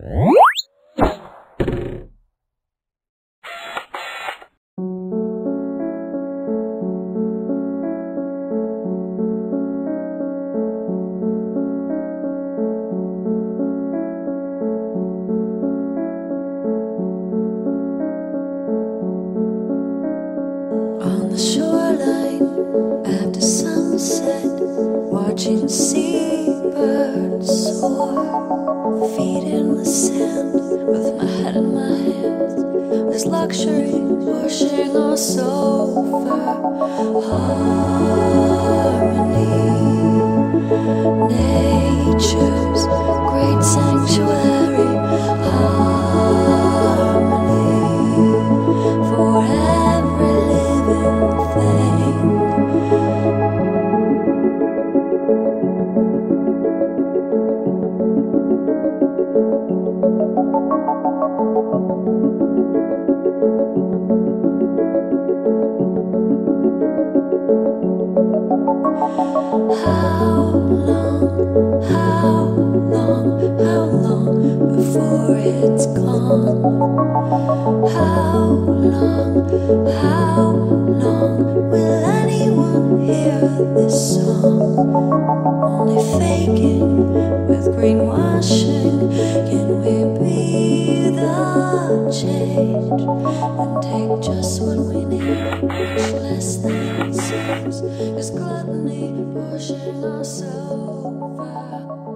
On the shoreline, after sunset, watching seabirds soar, feet in the sand, with my head in my hands. This luxury pushing us so far. Harmony, nature's great sanctuary. Harmony for every living thing. How long before it's gone? How long will anyone hear this song? Only faking with greenwashing. Can we be the change and take just what we need, much less than it seems? Is gluttony pushing us so far?